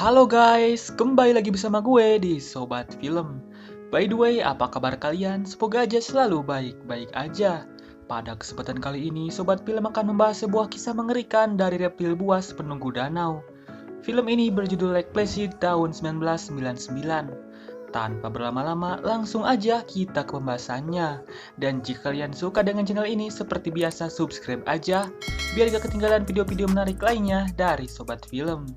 Halo guys, kembali lagi bersama gue di Sobat Film. By the way, apa kabar kalian? Semoga aja selalu baik-baik aja. Pada kesempatan kali ini, Sobat Film akan membahas sebuah kisah mengerikan dari reptil buas penunggu danau. Film ini berjudul Lake Placid tahun 1999. Tanpa berlama-lama, langsung aja kita ke pembahasannya. Dan jika kalian suka dengan channel ini, seperti biasa subscribe aja, biar gak ketinggalan video-video menarik lainnya dari Sobat Film.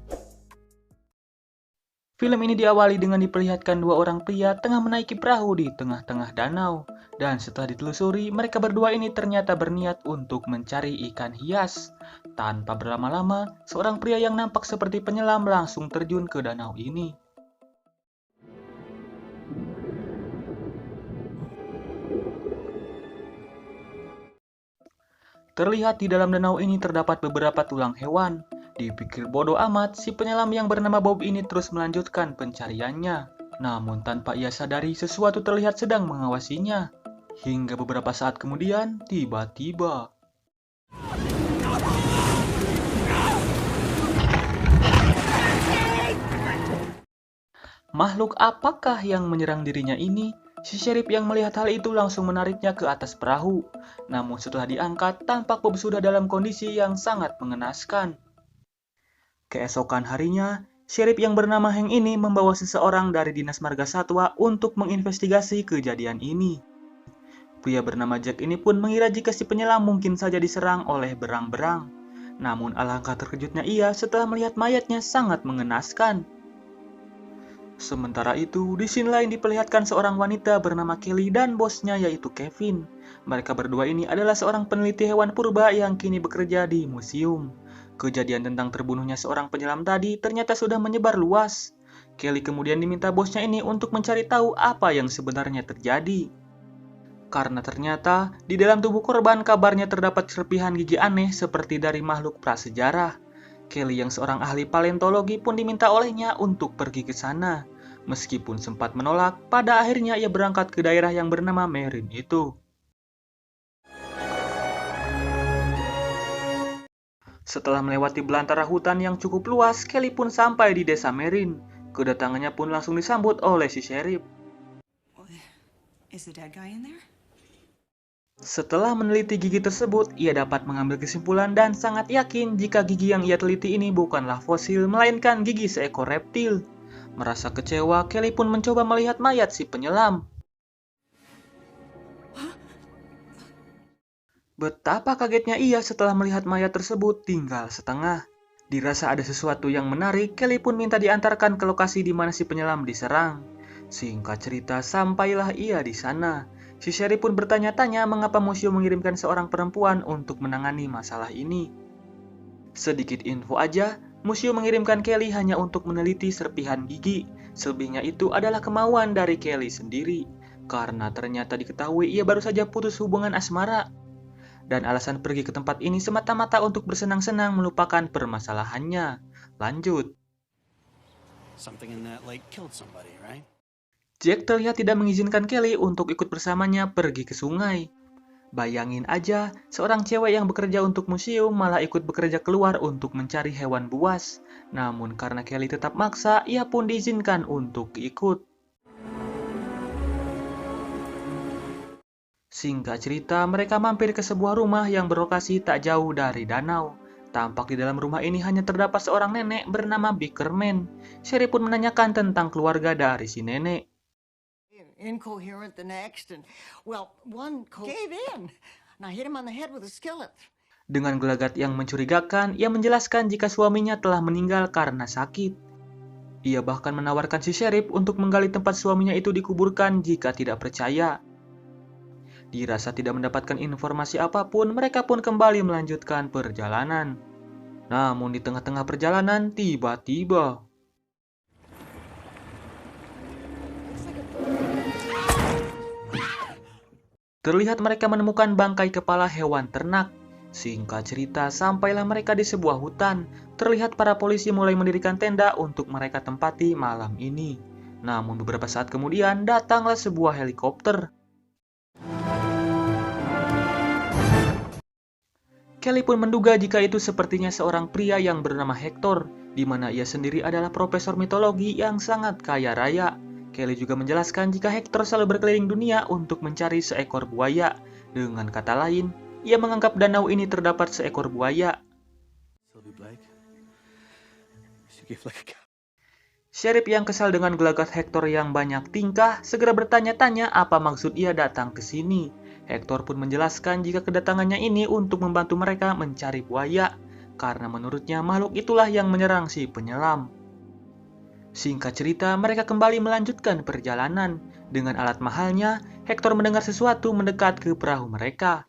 Film ini diawali dengan diperlihatkan dua orang pria tengah menaiki perahu di tengah-tengah danau. Dan setelah ditelusuri, mereka berdua ini ternyata berniat untuk mencari ikan hias. Tanpa berlama-lama, seorang pria yang nampak seperti penyelam langsung terjun ke danau ini. Terlihat di dalam danau ini terdapat beberapa tulang hewan. Dipikir bodoh amat, si penyelam yang bernama Bob ini terus melanjutkan pencariannya. Namun tanpa ia sadari, sesuatu terlihat sedang mengawasinya. Hingga beberapa saat kemudian, tiba-tiba makhluk apakah yang menyerang dirinya ini? Si sheriff yang melihat hal itu langsung menariknya ke atas perahu. Namun setelah diangkat, tampak Bob sudah dalam kondisi yang sangat mengenaskan. Keesokan harinya, sheriff yang bernama Hank ini membawa seseorang dari Dinas Marga Satwa untuk menginvestigasi kejadian ini. Pria bernama Jack ini pun mengira jika si penyelam mungkin saja diserang oleh berang-berang. Namun alangkah terkejutnya ia setelah melihat mayatnya sangat mengenaskan. Sementara itu, di scene lain diperlihatkan seorang wanita bernama Kelly dan bosnya yaitu Kevin. Mereka berdua ini adalah seorang peneliti hewan purba yang kini bekerja di museum. Kejadian tentang terbunuhnya seorang penyelam tadi ternyata sudah menyebar luas. Kelly kemudian diminta bosnya ini untuk mencari tahu apa yang sebenarnya terjadi. Karena ternyata di dalam tubuh korban kabarnya terdapat serpihan gigi aneh seperti dari makhluk prasejarah. Kelly yang seorang ahli paleontologi pun diminta olehnya untuk pergi ke sana. Meskipun sempat menolak, pada akhirnya ia berangkat ke daerah yang bernama Marin itu. Setelah melewati belantara hutan yang cukup luas, Kelly pun sampai di desa Marin. Kedatangannya pun langsung disambut oleh si sheriff. Setelah meneliti gigi tersebut, ia dapat mengambil kesimpulan dan sangat yakin jika gigi yang ia teliti ini bukanlah fosil, melainkan gigi seekor reptil. Merasa kecewa, Kelly pun mencoba melihat mayat si penyelam. Betapa kagetnya ia setelah melihat mayat tersebut tinggal setengah. Dirasa ada sesuatu yang menarik, Kelly pun minta diantarkan ke lokasi di mana si penyelam diserang. Singkat cerita, sampailah ia di sana. Si sheriff pun bertanya-tanya mengapa museum mengirimkan seorang perempuan untuk menangani masalah ini. Sedikit info aja, museum mengirimkan Kelly hanya untuk meneliti serpihan gigi. Selebihnya itu adalah kemauan dari Kelly sendiri. Karena ternyata diketahui ia baru saja putus hubungan asmara. Dan alasan pergi ke tempat ini semata-mata untuk bersenang-senang melupakan permasalahannya. Lanjut. Jack terlihat tidak mengizinkan Kelly untuk ikut bersamanya pergi ke sungai. Bayangin aja, seorang cewek yang bekerja untuk museum malah ikut bekerja keluar untuk mencari hewan buas. Namun karena Kelly tetap maksa, ia pun diizinkan untuk ikut. Singkat cerita, mereka mampir ke sebuah rumah yang berlokasi tak jauh dari danau. Tampak di dalam rumah ini hanya terdapat seorang nenek bernama Bickerman. Sheriff pun menanyakan tentang keluarga dari si nenek. Incoherent the next, and well, one gave in. And I hit him on the head with a skillet. Dengan gelagat yang mencurigakan, ia menjelaskan jika suaminya telah meninggal karena sakit. Ia bahkan menawarkan si sheriff untuk menggali tempat suaminya itu dikuburkan jika tidak percaya. Dirasa tidak mendapatkan informasi apapun, mereka pun kembali melanjutkan perjalanan. Namun di tengah-tengah perjalanan, tiba-tiba terlihat mereka menemukan bangkai kepala hewan ternak. Singkat cerita, sampailah mereka di sebuah hutan. Terlihat para polisi mulai mendirikan tenda untuk mereka tempati malam ini. Namun beberapa saat kemudian datanglah sebuah helikopter. Kelly pun menduga jika itu sepertinya seorang pria yang bernama Hector, di mana ia sendiri adalah profesor mitologi yang sangat kaya raya. Kelly juga menjelaskan jika Hector selalu berkeliling dunia untuk mencari seekor buaya. Dengan kata lain, ia menganggap danau ini terdapat seekor buaya. Sheriff yang kesal dengan gelagat Hector yang banyak tingkah segera bertanya-tanya apa maksud ia datang ke sini. Hector pun menjelaskan jika kedatangannya ini untuk membantu mereka mencari buaya, karena menurutnya makhluk itulah yang menyerang si penyelam. Singkat cerita, mereka kembali melanjutkan perjalanan. Dengan alat mahalnya, Hector mendengar sesuatu mendekat ke perahu mereka.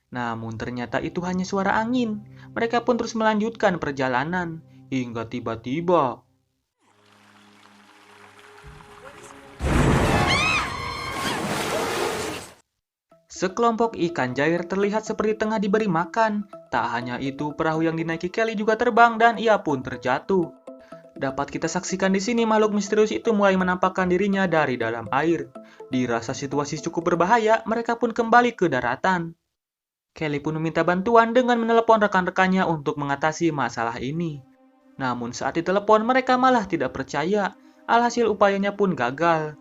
Namun ternyata itu hanya suara angin. Mereka pun terus melanjutkan perjalanan, hingga tiba-tiba sekelompok ikan jair terlihat seperti tengah diberi makan. Tak hanya itu, perahu yang dinaiki Kelly juga terbang dan ia pun terjatuh. Dapat kita saksikan di sini makhluk misterius itu mulai menampakkan dirinya dari dalam air. Dirasa situasi cukup berbahaya, mereka pun kembali ke daratan. Kelly pun meminta bantuan dengan menelepon rekan-rekannya untuk mengatasi masalah ini. Namun saat ditelepon mereka malah tidak percaya, alhasil upayanya pun gagal.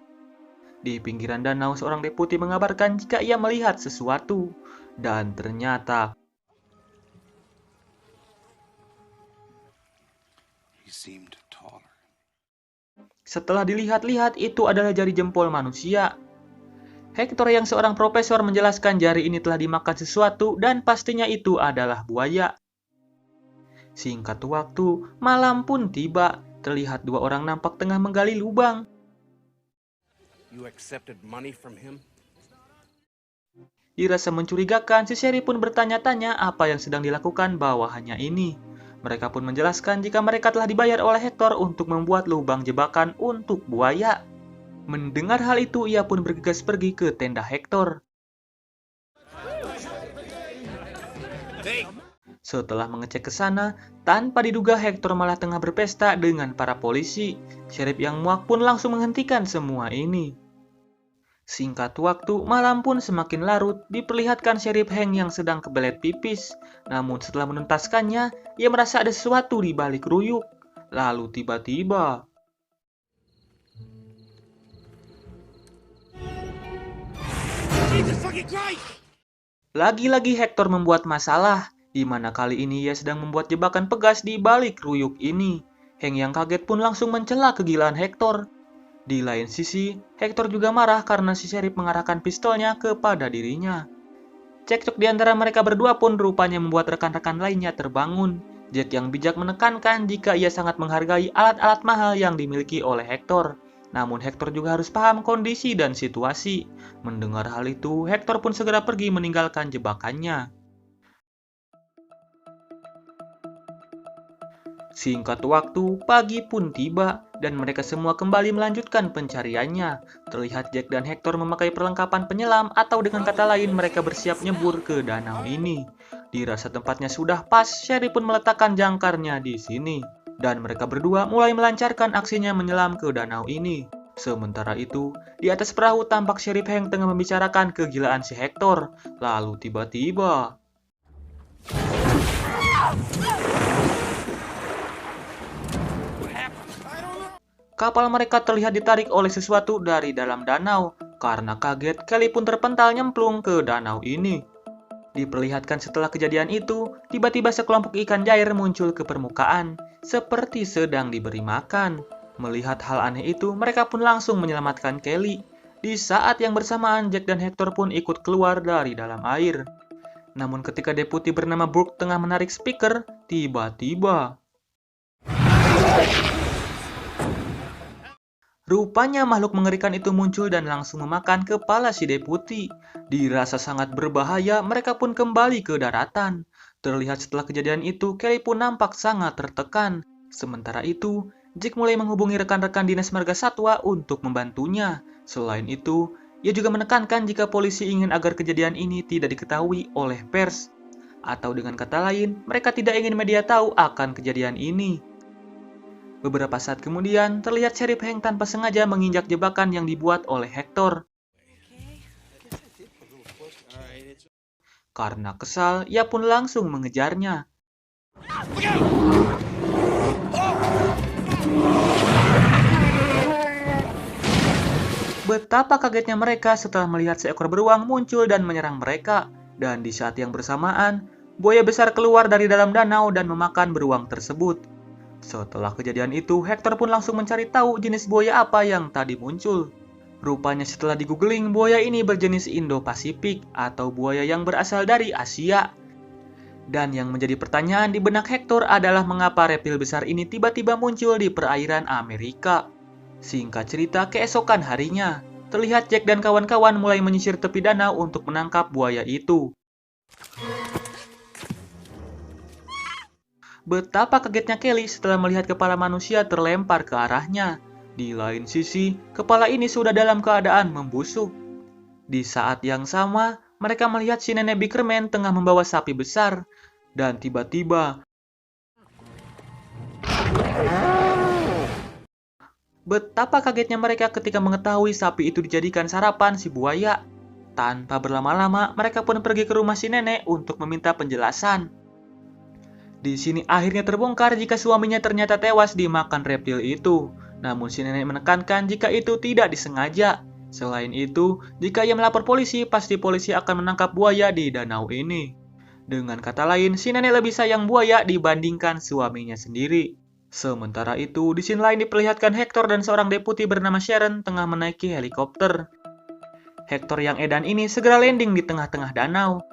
Di pinggiran danau, seorang deputi mengabarkan jika ia melihat sesuatu. Dan ternyata setelah dilihat-lihat, itu adalah jari jempol manusia. Hector yang seorang profesor menjelaskan jari ini telah dimakan sesuatu dan pastinya itu adalah buaya. Singkat waktu, malam pun tiba. Terlihat dua orang nampak tengah menggali lubang. Dirasa mencurigakan, si Sherry pun bertanya-tanya apa yang sedang dilakukan bawahannya ini. Mereka pun menjelaskan jika mereka telah dibayar oleh Hector untuk membuat lubang jebakan untuk buaya. Mendengar hal itu, ia pun bergegas pergi ke tenda Hector. Setelah mengecek ke sana, tanpa diduga Hector malah tengah berpesta dengan para polisi. Sheriff yang muak pun langsung menghentikan semua ini. Singkat waktu, malam pun semakin larut, diperlihatkan Sheriff Hank yang sedang kebelet pipis. Namun setelah menuntaskannya, ia merasa ada sesuatu di balik ruyuk. Lalu tiba-tiba lagi-lagi Hector membuat masalah, di mana kali ini ia sedang membuat jebakan pegas di balik ruyuk ini. Hank yang kaget pun langsung mencela kegilaan Hector. Di lain sisi, Hector juga marah karena si Sheriff mengarahkan pistolnya kepada dirinya. Cekcok di antara mereka berdua pun rupanya membuat rekan-rekan lainnya terbangun. Jack yang bijak menekankan jika ia sangat menghargai alat-alat mahal yang dimiliki oleh Hector. Namun Hector juga harus paham kondisi dan situasi. Mendengar hal itu, Hector pun segera pergi meninggalkan jebakannya. Singkat waktu, pagi pun tiba, dan mereka semua kembali melanjutkan pencariannya. Terlihat Jack dan Hector memakai perlengkapan penyelam, atau dengan kata lain mereka bersiap nyebur ke danau ini. Dirasa tempatnya sudah pas, Sherry pun meletakkan jangkarnya di sini. Dan mereka berdua mulai melancarkan aksinya menyelam ke danau ini. Sementara itu, di atas perahu tampak Sheriff Hank tengah membicarakan kegilaan si Hector. Lalu tiba-tiba kapal mereka terlihat ditarik oleh sesuatu dari dalam danau. Karena kaget, Kelly pun terpental nyemplung ke danau ini. Diperlihatkan setelah kejadian itu, tiba-tiba sekelompok ikan jair muncul ke permukaan, seperti sedang diberi makan. Melihat hal aneh itu, mereka pun langsung menyelamatkan Kelly. Di saat yang bersamaan, Jack dan Hector pun ikut keluar dari dalam air. Namun ketika deputi bernama Burke tengah menarik speaker, tiba-tiba rupanya makhluk mengerikan itu muncul dan langsung memakan kepala si deputi. Dirasa sangat berbahaya, mereka pun kembali ke daratan. Terlihat setelah kejadian itu, Kelly pun nampak sangat tertekan. Sementara itu, Jack mulai menghubungi rekan-rekan dinas marga satwa untuk membantunya. Selain itu, ia juga menekankan jika polisi ingin agar kejadian ini tidak diketahui oleh pers. Atau dengan kata lain, mereka tidak ingin media tahu akan kejadian ini. Beberapa saat kemudian, terlihat Sheriff Hank tanpa sengaja menginjak jebakan yang dibuat oleh Hector. Karena kesal, ia pun langsung mengejarnya. Betapa kagetnya mereka setelah melihat seekor beruang muncul dan menyerang mereka. Dan di saat yang bersamaan, buaya besar keluar dari dalam danau dan memakan beruang tersebut. Setelah kejadian itu, Hector pun langsung mencari tahu jenis buaya apa yang tadi muncul. Rupanya setelah di-googling, buaya ini berjenis Indo-Pasifik atau buaya yang berasal dari Asia. Dan yang menjadi pertanyaan di benak Hector adalah mengapa reptil besar ini tiba-tiba muncul di perairan Amerika. Singkat cerita, keesokan harinya, terlihat Jack dan kawan-kawan mulai menyisir tepi danau untuk menangkap buaya itu. Betapa kagetnya Kelly setelah melihat kepala manusia terlempar ke arahnya. Di lain sisi, kepala ini sudah dalam keadaan membusuk. Di saat yang sama, mereka melihat si nenek Bickerman tengah membawa sapi besar. Dan tiba-tiba, betapa kagetnya mereka ketika mengetahui sapi itu dijadikan sarapan si buaya. Tanpa berlama-lama, mereka pun pergi ke rumah si nenek untuk meminta penjelasan. Di sini akhirnya terbongkar jika suaminya ternyata tewas dimakan reptil itu. Namun si nenek menekankan jika itu tidak disengaja. Selain itu, jika ia melapor polisi, pasti polisi akan menangkap buaya di danau ini. Dengan kata lain, si nenek lebih sayang buaya dibandingkan suaminya sendiri. Sementara itu, di scene lain diperlihatkan Hector dan seorang deputi bernama Sharon tengah menaiki helikopter. Hector yang edan ini segera landing di tengah-tengah danau.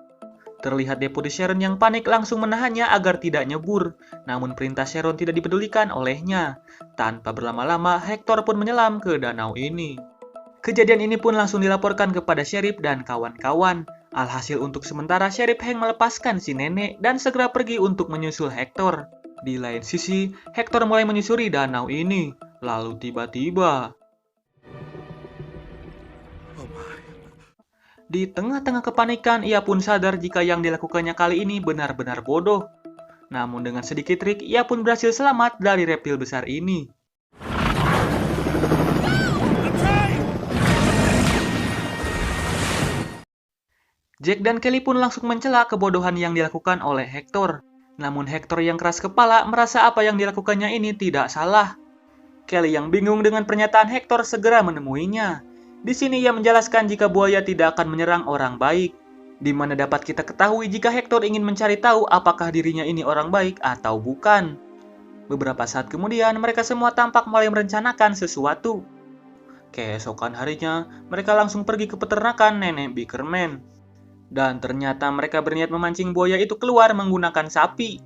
Terlihat deputi Sharon yang panik langsung menahannya agar tidak nyebur, namun perintah Sharon tidak dipedulikan olehnya. Tanpa berlama-lama, Hector pun menyelam ke danau ini. Kejadian ini pun langsung dilaporkan kepada Sheriff dan kawan-kawan. Alhasil untuk sementara Sheriff Hank melepaskan si nenek dan segera pergi untuk menyusul Hector. Di lain sisi, Hector mulai menyusuri danau ini. Lalu tiba-tiba, di tengah-tengah kepanikan, ia pun sadar jika yang dilakukannya kali ini benar-benar bodoh. Namun dengan sedikit trik, ia pun berhasil selamat dari reptil besar ini. Jack dan Kelly pun langsung mencela kebodohan yang dilakukan oleh Hector. Namun Hector yang keras kepala merasa apa yang dilakukannya ini tidak salah. Kelly yang bingung dengan pernyataan Hector segera menemuinya. Di sini ia menjelaskan jika buaya tidak akan menyerang orang baik. Di mana dapat kita ketahui jika Hector ingin mencari tahu apakah dirinya ini orang baik atau bukan. Beberapa saat kemudian mereka semua tampak mulai merencanakan sesuatu. Keesokan harinya mereka langsung pergi ke peternakan nenek Bickerman. Dan ternyata mereka berniat memancing buaya itu keluar menggunakan sapi.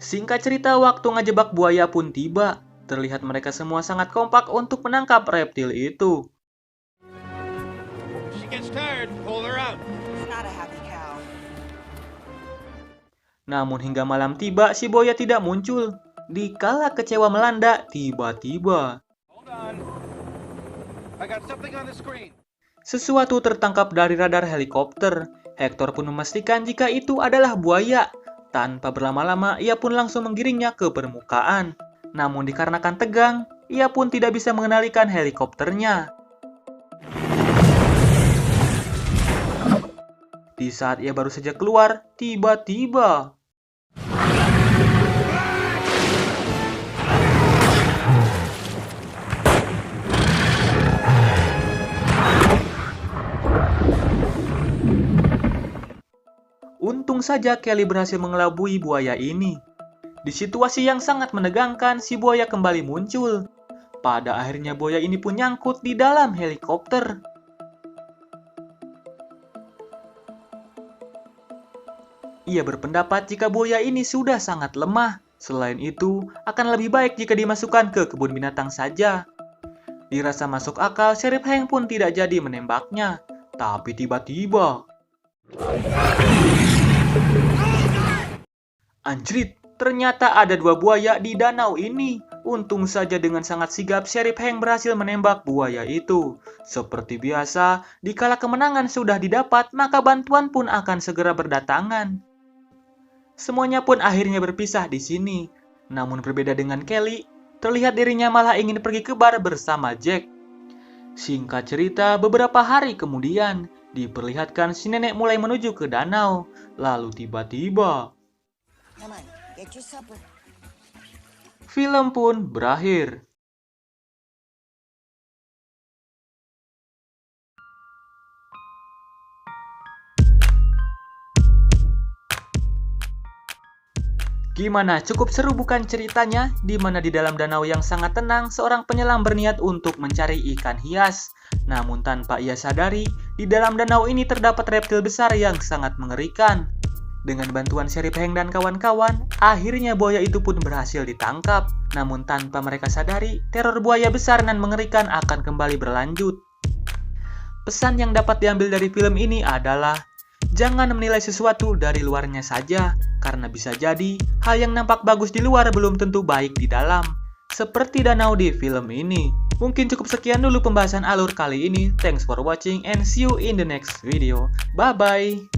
Singkat cerita, waktu ngejebak buaya pun tiba. Terlihat mereka semua sangat kompak untuk menangkap reptil itu. Namun hingga malam tiba, si buaya tidak muncul. Dikala kecewa melanda, tiba-tiba sesuatu tertangkap dari radar helikopter. Hector pun memastikan jika itu adalah buaya. Tanpa berlama-lama, ia pun langsung menggiringnya ke permukaan. Namun dikarenakan tegang, ia pun tidak bisa mengendalikan helikopternya. Di saat ia baru saja keluar, tiba-tiba untung saja Kelly berhasil mengelabui buaya ini. Di situasi yang sangat menegangkan, si buaya kembali muncul. Pada akhirnya buaya ini pun nyangkut di dalam helikopter. Ia berpendapat jika buaya ini sudah sangat lemah. Selain itu, akan lebih baik jika dimasukkan ke kebun binatang saja. Dirasa masuk akal, Sheriff Hank pun tidak jadi menembaknya. Tapi tiba-tiba, anjrit, ternyata ada dua buaya di danau ini. Untung saja dengan sangat sigap Sheriff Hank berhasil menembak buaya itu. Seperti biasa, dikala kemenangan sudah didapat, maka bantuan pun akan segera berdatangan. Semuanya pun akhirnya berpisah di sini. Namun berbeda dengan Kelly, terlihat dirinya malah ingin pergi ke bar bersama Jack. Singkat cerita, beberapa hari kemudian, Diperlihatkan si nenek mulai menuju ke danau. Lalu tiba-tiba, Come on, get your supper. film pun berakhir. Gimana, cukup seru bukan ceritanya? Di mana di dalam danau yang sangat tenang, seorang penyelam berniat untuk mencari ikan hias. Namun tanpa ia sadari, di dalam danau ini terdapat reptil besar yang sangat mengerikan. Dengan bantuan Sherif Heng dan kawan-kawan, akhirnya buaya itu pun berhasil ditangkap. Namun tanpa mereka sadari, teror buaya besar dan mengerikan akan kembali berlanjut. Pesan yang dapat diambil dari film ini adalah, jangan menilai sesuatu dari luarnya saja, karena bisa jadi hal yang nampak bagus di luar belum tentu baik di dalam. Seperti danau di film ini. Mungkin cukup sekian dulu pembahasan alur kali ini. Thanks for watching and see you in the next video. Bye-bye.